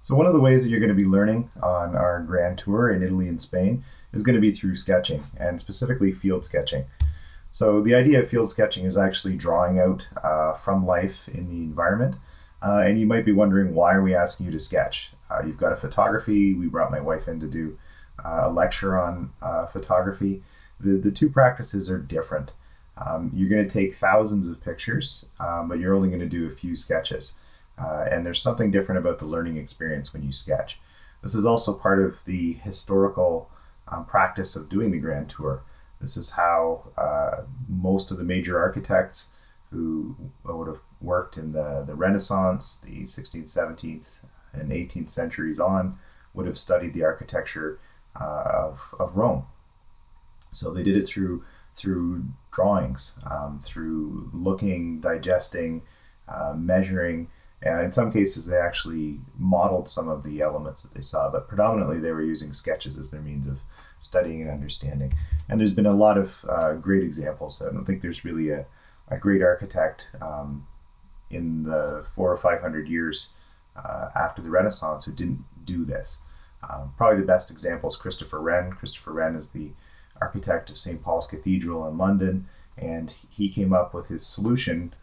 So one of the ways that you're going to be learning on our grand tour in Italy and Spain is going to be through sketching, and specifically field sketching. So the idea of field sketching is actually drawing out from life in the environment. And you might be wondering, why are we asking you to sketch? You've got a photography. We brought my wife in to do a lecture on photography. The two practices are different. You're going to take thousands of pictures, but you're only going to do a few sketches. And there's something different about the learning experience when you sketch. This is also part of the historical practice of doing the Grand Tour. This is how most of the major architects who would have worked in the Renaissance, the 16th, 17th, and 18th centuries on, would have studied the architecture of Rome. So they did it through drawings, through looking, digesting, measuring. And in some cases, they actually modeled some of the elements that they saw, but predominantly they were using sketches as their means of studying and understanding. And there's been a lot of great examples. I don't think there's really a great architect in the 400 or 500 years after the Renaissance who didn't do this. Probably the best example is Christopher Wren. Christopher Wren is the architect of St. Paul's Cathedral in London, and he came up with his solution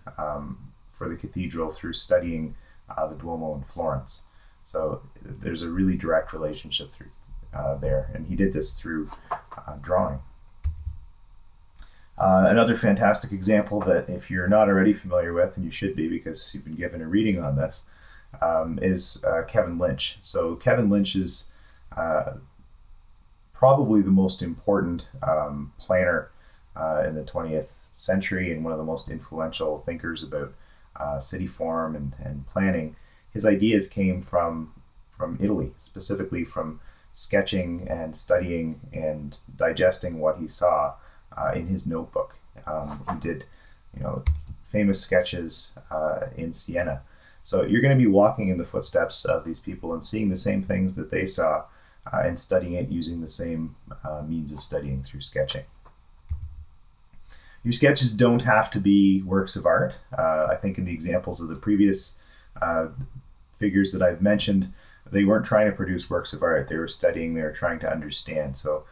for the cathedral through studying the Duomo in Florence. So there's a really direct relationship through there, and he did this through drawing. Another fantastic example that if you're not already familiar with, and you should be because you've been given a reading on this, is Kevin Lynch. So Kevin Lynch is probably the most important planner in the 20th century and one of the most influential thinkers about city form and planning. His ideas came from Italy, specifically from sketching and studying and digesting what he saw in his notebook. He did, famous sketches in Siena. So you're going to be walking in the footsteps of these people and seeing the same things that they saw and studying it using the same means of studying through sketching. Your sketches don't have to be works of art. I think in the examples of the previous figures that I've mentioned, they weren't trying to produce works of art. They were studying, they were trying to understand. So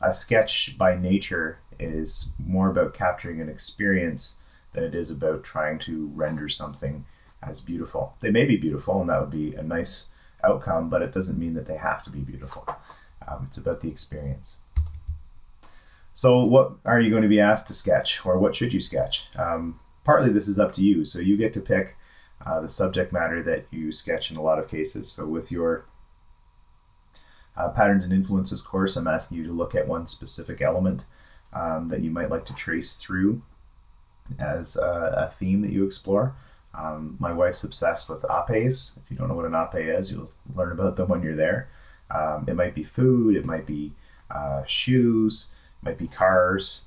a sketch by nature is more about capturing an experience than it is about trying to render something as beautiful. They may be beautiful, and that would be a nice outcome, but it doesn't mean that they have to be beautiful. It's about the experience. So what are you going to be asked to sketch, or what should you sketch? Partly this is up to you, so you get to pick the subject matter that you sketch in a lot of cases. So with your Patterns and Influences course, I'm asking you to look at one specific element that you might like to trace through as a theme that you explore. My wife's obsessed with apes. If you don't know what an ape is, you'll learn about them when you're there. It might be food, it might be shoes, it might be cars.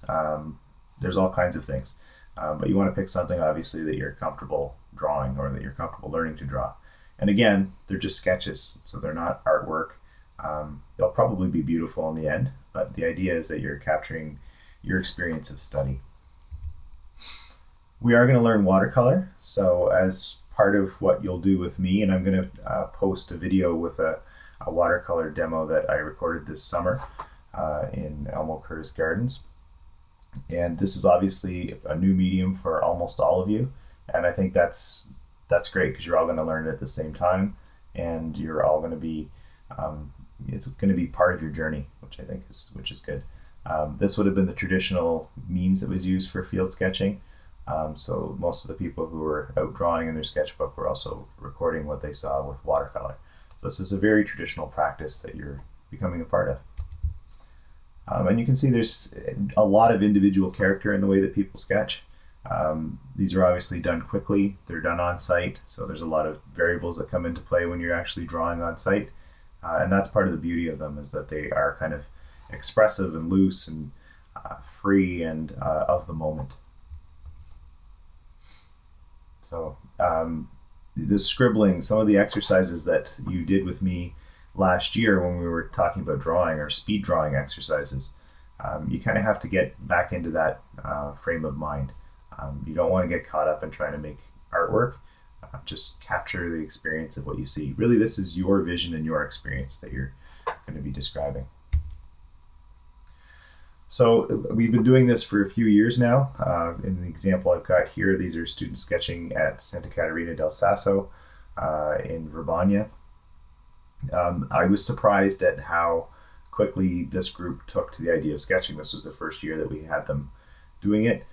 There's all kinds of things. But you want to pick something, obviously, that you're comfortable drawing or that you're comfortable learning to draw. And again, they're just sketches, so they're not artwork. They'll probably be beautiful in the end, but the idea is that you're capturing your experience of study. We are going to learn watercolor, so as part of what you'll do with me, and I'm going to post a video with a watercolor demo that I recorded this summer in Elmo Curtis Gardens. And this is obviously a new medium for almost all of you, and I think that's great because you're all going to learn it at the same time, and you're all going to be it's going to be part of your journey, which I think is good. This would have been the traditional means that was used for field sketching. So most of the people who were out drawing in their sketchbook were also recording what they saw with watercolor. So this is a very traditional practice that you're becoming a part of. And you can see there's a lot of individual character in the way that people sketch. These are obviously done quickly. They're done on site, so there's a lot of variables that come into play when you're actually drawing on site. And that's part of the beauty of them, is that they are kind of expressive and loose and free and of the moment. So the scribbling, some of the exercises that you did with me last year when we were talking about drawing, or speed drawing exercises, you kind of have to get back into that frame of mind. You don't want to get caught up in trying to make artwork. Just capture the experience of what you see. Really, this is your vision and your experience that you're going to be describing. So we've been doing this for a few years now. In the example I've got here, these are students sketching at Santa Caterina del Sasso in Verbania. I was surprised at how quickly this group took to the idea of sketching. This was the first year that we had them doing it.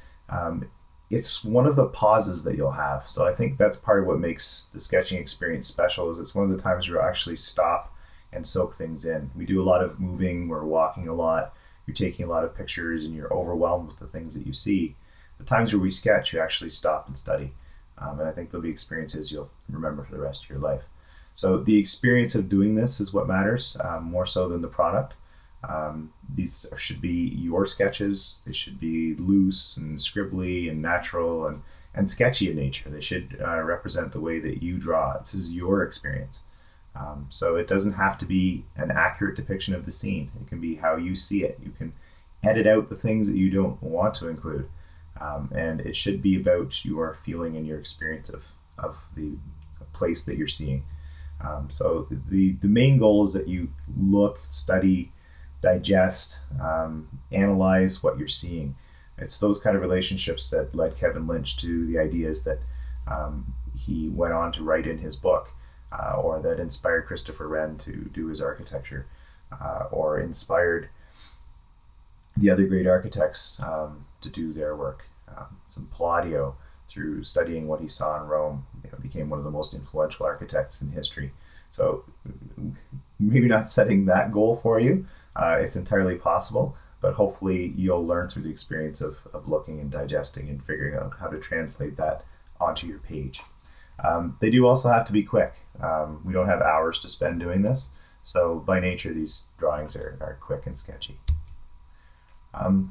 It's one of the pauses that you'll have. So I think that's part of what makes the sketching experience special, is it's one of the times where you actually stop and soak things in. We do a lot of moving, we're walking a lot, you're taking a lot of pictures, and you're overwhelmed with the things that you see. The times where we sketch, you actually stop and study. And I think there'll be experiences you'll remember for the rest of your life. So the experience of doing this is what matters, more so than the product. These should be your sketches. They should be loose and scribbly and natural and sketchy in nature. They should represent the way that you draw. This is your experience. So it doesn't have to be an accurate depiction of the scene. It can be how you see it. You can edit out the things that you don't want to include. And it should be about your feeling and your experience of the place that you're seeing. So the main goal is that you look, study, digest, analyze what you're seeing. It's those kind of relationships that led Kevin Lynch to the ideas that he went on to write in his book, or that inspired Christopher Wren to do his architecture, or inspired the other great architects to do their work. Some Palladio, through studying what he saw in Rome, became one of the most influential architects in history. So maybe not setting that goal for you. It's entirely possible, but hopefully you'll learn through the experience of looking and digesting and figuring out how to translate that onto your page. They do also have to be quick. We don't have hours to spend doing this, so by nature these drawings are quick and sketchy.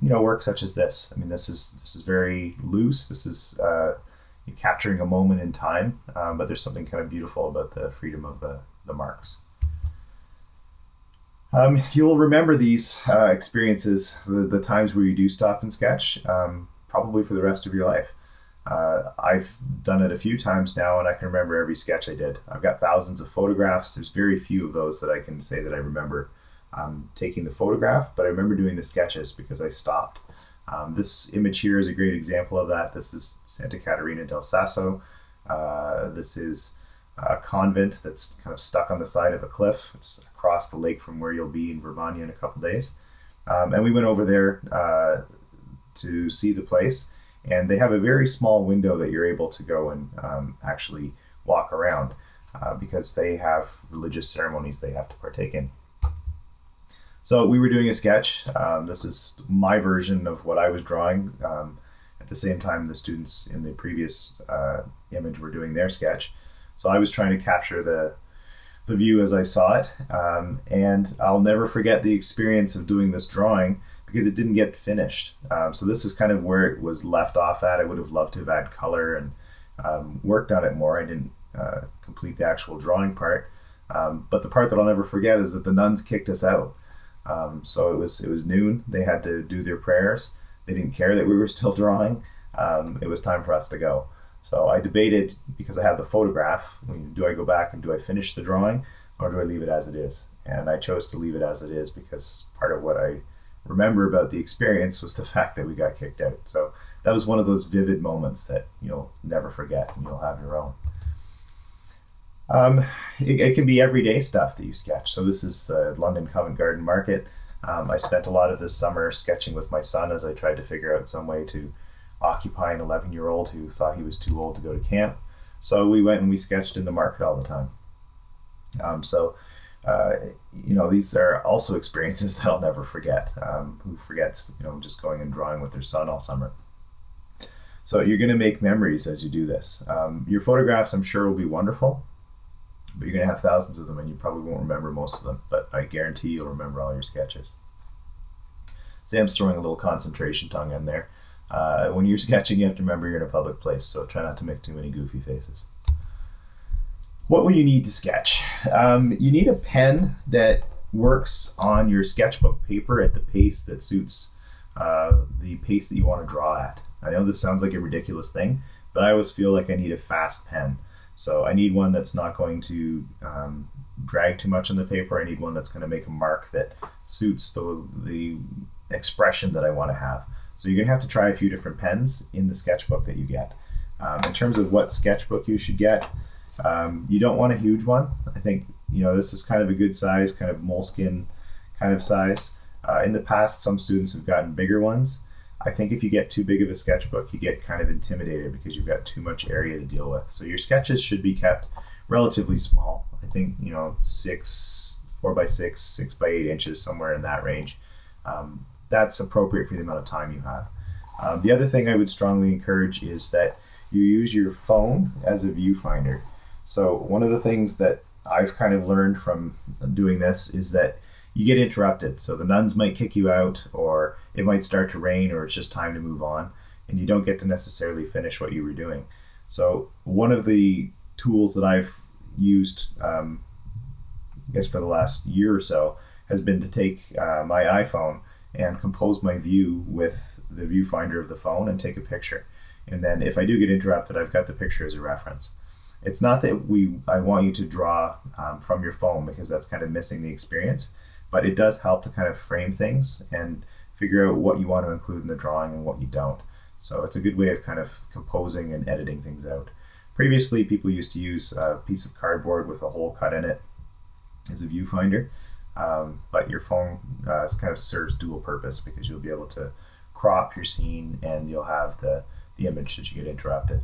Work such as this. I mean, this is very loose. This is capturing a moment in time, but there's something kind of beautiful about the freedom of the marks. You'll remember these experiences, the times where you do stop and sketch, probably for the rest of your life. I've done it a few times now, and I can remember every sketch I did. I've got thousands of photographs. There's very few of those that I can say that I remember taking the photograph, but I remember doing the sketches because I stopped. This image here is a great example of that. This is Santa Caterina del Sasso. This is a convent that's kind of stuck on the side of a cliff. It's across the lake from where you'll be in Verbania in a couple days. And we went over there to see the place, and they have a very small window that you're able to go and actually walk around because they have religious ceremonies they have to partake in. So we were doing a sketch. This is my version of what I was drawing. At the same time, the students in the previous image were doing their sketch. So I was trying to capture the view as I saw it. And I'll never forget the experience of doing this drawing because it didn't get finished. So this is kind of where it was left off at. I would have loved to have added color and worked on it more. I didn't complete the actual drawing part. But the part that I'll never forget is that the nuns kicked us out. So it was noon. They had to do their prayers. They didn't care that we were still drawing. It was time for us to go. So I debated, because I have the photograph, do I go back and do I finish the drawing, or do I leave it as it is? And I chose to leave it as it is because part of what I remember about the experience was the fact that we got kicked out. So that was one of those vivid moments that you'll never forget, and you'll have your own. It can be everyday stuff that you sketch. So this is London Covent Garden Market. I spent a lot of this summer sketching with my son as I tried to figure out some way to occupy an 11-year-old who thought he was too old to go to camp. So we went and we sketched in the market all the time. These are also experiences that I'll never forget. Who forgets, just going and drawing with their son all summer. So you're going to make memories as you do this. Your photographs, I'm sure, will be wonderful, but you're going to have thousands of them and you probably won't remember most of them, but I guarantee you'll remember all your sketches. Sam's throwing a little concentration tongue in there. When you're sketching, you have to remember you're in a public place, so try not to make too many goofy faces. What will you need to sketch? You need a pen that works on your sketchbook paper at the pace that suits the pace that you want to draw at. I know this sounds like a ridiculous thing, but I always feel like I need a fast pen. So I need one that's not going to drag too much on the paper. I need one that's going to make a mark that suits the expression that I want to have. So you're going to have to try a few different pens in the sketchbook that you get. In terms of what sketchbook you should get, you don't want a huge one. I think this is kind of a good size, kind of moleskin kind of size. In the past, some students have gotten bigger ones. I think if you get too big of a sketchbook, you get kind of intimidated because you've got too much area to deal with. So your sketches should be kept relatively small. I think 4x6, 6x8 inches, somewhere in that range. That's appropriate for the amount of time you have. The other thing I would strongly encourage is that you use your phone as a viewfinder. So one of the things that I've kind of learned from doing this is that you get interrupted. So the nuns might kick you out, or it might start to rain, or it's just time to move on, and you don't get to necessarily finish what you were doing. So one of the tools that I've used, I guess for the last year or so, has been to take my iPhone and compose my view with the viewfinder of the phone and take a picture. And then if I do get interrupted, I've got the picture as a reference. It's not that I want you to draw from your phone, because that's kind of missing the experience, but it does help to kind of frame things and figure out what you want to include in the drawing and what you don't. So it's a good way of kind of composing and editing things out. Previously, people used to use a piece of cardboard with a hole cut in it as a viewfinder, but your phone kind of serves dual purpose, because you'll be able to crop your scene and you'll have the image that you get interrupted.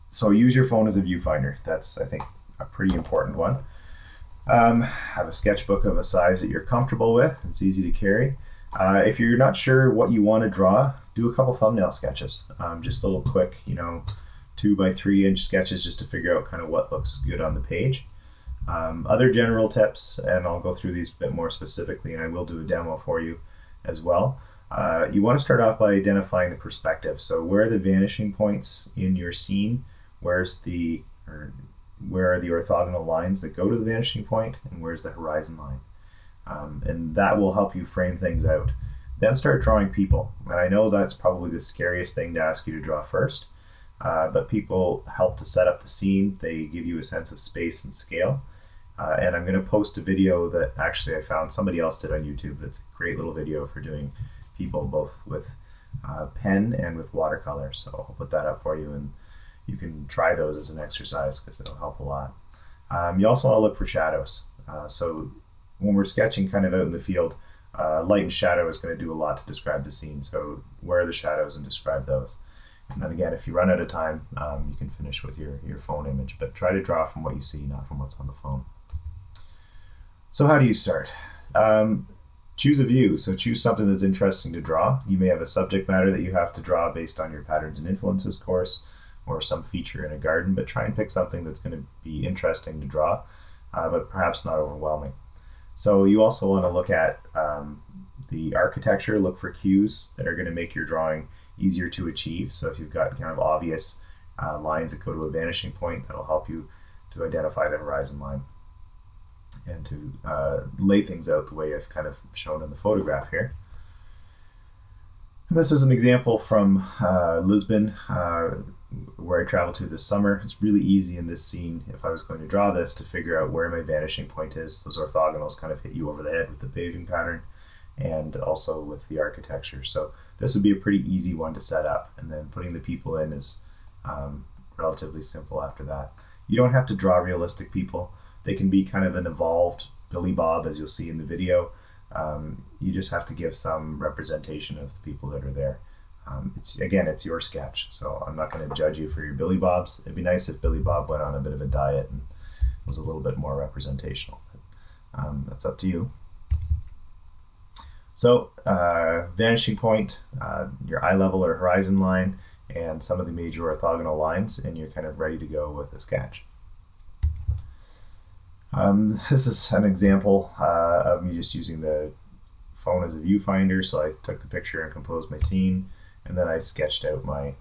So use your phone as a viewfinder. That's, I think, a pretty important one. Have a sketchbook of a size that you're comfortable with. It's easy to carry. If you're not sure what you want to draw, do a couple thumbnail sketches. Just little quick, 2x3 inch sketches, just to figure out kind of what looks good on the page. Other general tips, and I'll go through these a bit more specifically, and I will do a demo for you as well. You want to start off by identifying the perspective. So where are the vanishing points in your scene? Where are the orthogonal lines that go to the vanishing point, and where's the horizon line? And that will help you frame things out. Then start drawing people. And I know that's probably the scariest thing to ask you to draw first, but people help to set up the scene. They give you a sense of space and scale. And I'm going to post a video that actually I found somebody else did on YouTube. That's a great little video for doing people both with pen and with watercolor. So I'll put that up for you, and you can try those as an exercise, because it'll help a lot. You also want to look for shadows. So when we're sketching kind of out in the field, light and shadow is going to do a lot to describe the scene. So where are the shadows, and describe those. And then again, if you run out of time, you can finish with your phone image, but try to draw from what you see, not from what's on the phone. So how do you start? Choose a view. So choose something that's interesting to draw. You may have a subject matter that you have to draw based on your Patterns and Influences course, or some feature in a garden, but try and pick something that's going to be interesting to draw, but perhaps not overwhelming. So you also want to look at the architecture, look for cues that are going to make your drawing easier to achieve. So if you've got kind of obvious lines that go to a vanishing point, that'll help you to identify the horizon line and to lay things out the way I've kind of shown in the photograph here. And this is an example from Lisbon, where I traveled to this summer. It's really easy in this scene, if I was going to draw this, to figure out where my vanishing point is. Those orthogonals kind of hit you over the head with the paving pattern and also with the architecture. So this would be a pretty easy one to set up, and then putting the people in is relatively simple after that. You don't have to draw realistic people. They can be kind of an evolved Billy Bob, as you'll see in the video. You just have to give some representation of the people that are there. It's your sketch, so I'm not going to judge you for your Billy Bobs. It'd be nice if Billy Bob went on a bit of a diet and was a little bit more representational, but that's up to you. So vanishing point, your eye level or horizon line, and some of the major orthogonal lines, and you're kind of ready to go with a sketch. This is an example of me just using the phone as a viewfinder. So I took the picture and composed my scene, and then I sketched out my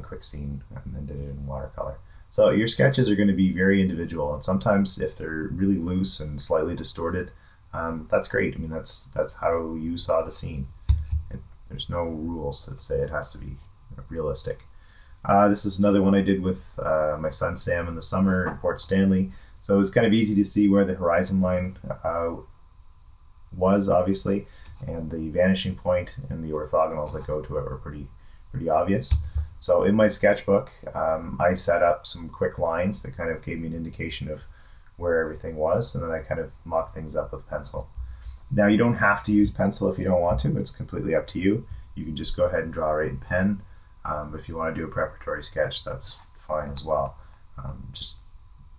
quick scene and then did it in watercolor. So your sketches are going to be very individual, and sometimes if they're really loose and slightly distorted, that's great. I mean, that's how you saw the scene. There's no rules that say it has to be realistic. This is another one I did with my son Sam in the summer in Port Stanley. So it was kind of easy to see where the horizon line was, obviously, and the vanishing point and the orthogonals that go to it were pretty obvious. So in my sketchbook, I set up some quick lines that kind of gave me an indication of where everything was, and then I kind of mocked things up with pencil. Now you don't have to use pencil if you don't want to. It's completely up to you. You can just go ahead and draw right in pen. But if you want to do a preparatory sketch, that's fine as well. Just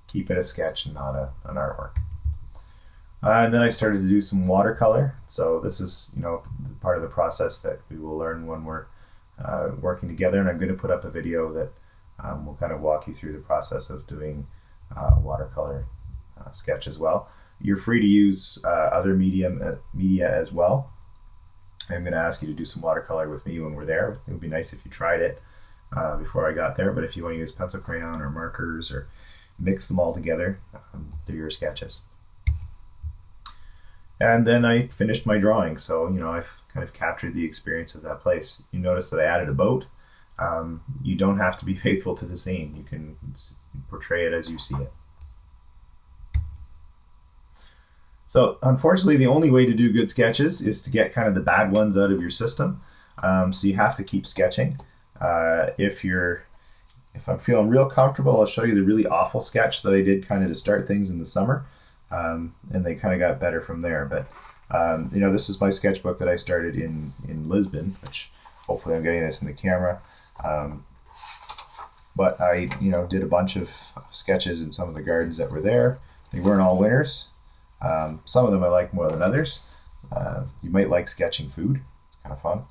keep it a sketch and not an artwork. And then I started to do some watercolor. So this is, part of the process that we will learn when we're working together. And I'm going to put up a video that will kind of walk you through the process of doing watercolor sketch as well. You're free to use other media as well. I'm going to ask you to do some watercolor with me when we're there. It would be nice if you tried it before I got there, but if you want to use pencil crayon or markers or mix them all together, they're your sketches. And then I finished my drawing, so I've kind of captured the experience of that place. You notice that I added a boat. You don't have to be faithful to the scene. You can portray it as you see it. So unfortunately, the only way to do good sketches is to get kind of the bad ones out of your system. So you have to keep sketching. If I'm feeling real comfortable, I'll show you the really awful sketch that I did kind of to start things in the summer. And they kind of got better from there. But this is my sketchbook that I started in Lisbon, which hopefully I'm getting this in the camera. But I did a bunch of sketches in some of the gardens that were there. They weren't all winners. Some of them I like more than others. You might like sketching food. It's kind of fun.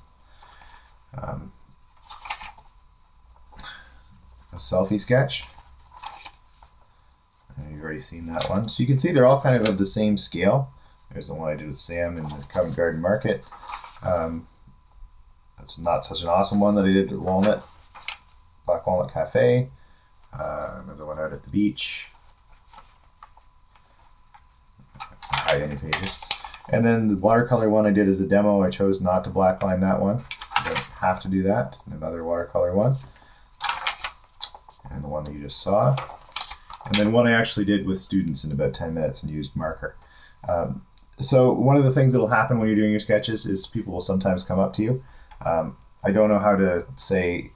A selfie sketch. You've already seen that one. So you can see they're all kind of the same scale. There's the one I did with Sam in the Covent Garden Market. That's not such an awesome one that I did at Black Walnut Cafe. Another one out at the beach. Hide any pages. And then the watercolor one I did as a demo. I chose not to blackline that one. You don't have to do that. Another watercolor one. And the one that you just saw. And then one I actually did with students in about 10 minutes and used marker. So one of the things that will happen when you're doing your sketches is people will sometimes come up to you. I don't know how to say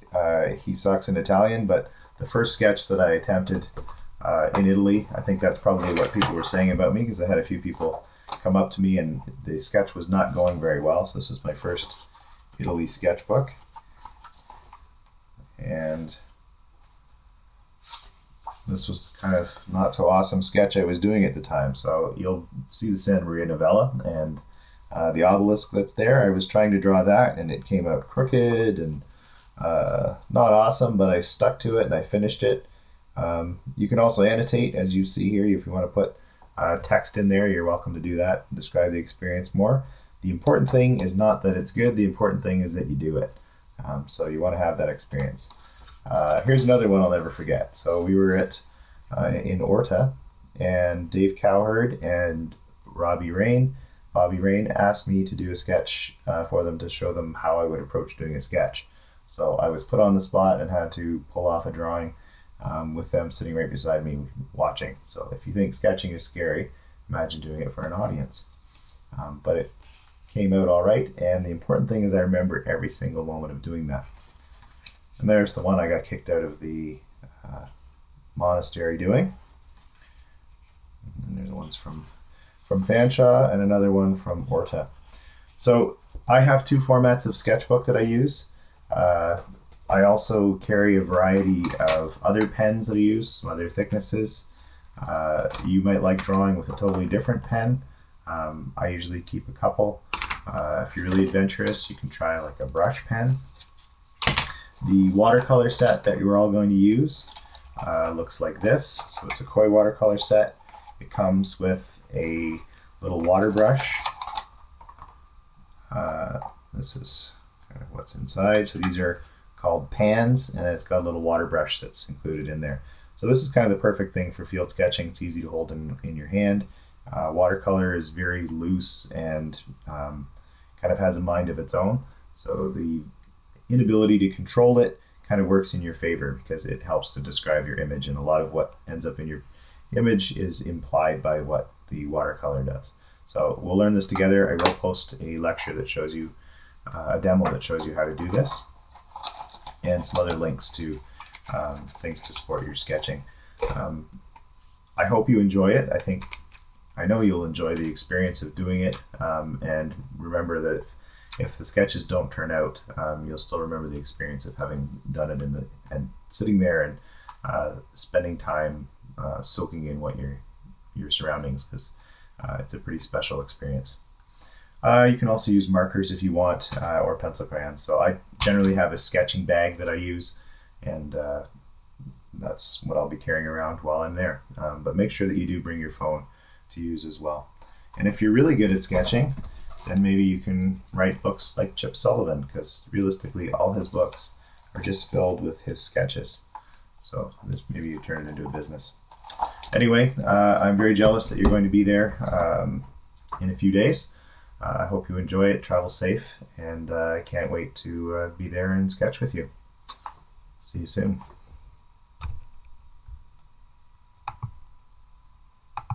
he sucks in Italian, but the first sketch that I attempted in Italy, I think that's probably what people were saying about me, because I had a few people come up to me and the sketch was not going very well. So this is my first Italy sketchbook. And this was kind of not so awesome sketch I was doing at the time. So you'll see the Santa Maria Novella and the obelisk that's there. I was trying to draw that and it came out crooked and not awesome, but I stuck to it and I finished it. You can also annotate, as you see here. If you want to put text in there, you're welcome to do that and describe the experience more. The important thing is not that it's good. The important thing is that you do it. So you want to have that experience. Here's another one I'll never forget. So we were in Orta, and Dave Cowherd and Bobby Rain asked me to do a sketch for them to show them how I would approach doing a sketch. So I was put on the spot and had to pull off a drawing with them sitting right beside me watching. So if you think sketching is scary, imagine doing it for an audience. But it came out all right, and the important thing is I remember every single moment of doing that. And there's the one I got kicked out of the monastery doing. And there's the ones from Fanshawe and another one from Orta. So I have two formats of sketchbook that I use. I also carry a variety of other pens that I use, some other thicknesses. You might like drawing with a totally different pen. I usually keep a couple. If you're really adventurous, you can try like a brush pen. The watercolor set that you're all going to use looks like this. So it's a koi watercolor set. It comes with a little water brush. This is kind of what's inside. So these are called pans, and it's got a little water brush that's included in there. So this is kind of the perfect thing for field sketching. It's easy to hold in your hand. Watercolor is very loose and kind of has a mind of its own. So the inability to control it kind of works in your favor because it helps to describe your image, and a lot of what ends up in your image is implied by what the watercolor does. So we'll learn this together. I will post a lecture that shows you a demo that shows you how to do this, and some other links to things to support your sketching. I hope you enjoy it. I know you'll enjoy the experience of doing it, and remember that if the sketches don't turn out, you'll still remember the experience of having done it and sitting there and spending time soaking in what your surroundings, because it's a pretty special experience. You can also use markers if you want, or pencil crayons. So I generally have a sketching bag that I use, and that's what I'll be carrying around while I'm there. But make sure that you do bring your phone to use as well. And if you're really good at sketching, then maybe you can write books like Chip Sullivan, because realistically all his books are just filled with his sketches. So maybe you turn it into a business. Anyway, I'm very jealous that you're going to be there in a few days. I hope you enjoy it, travel safe, and I can't wait to be there and sketch with you. See you soon.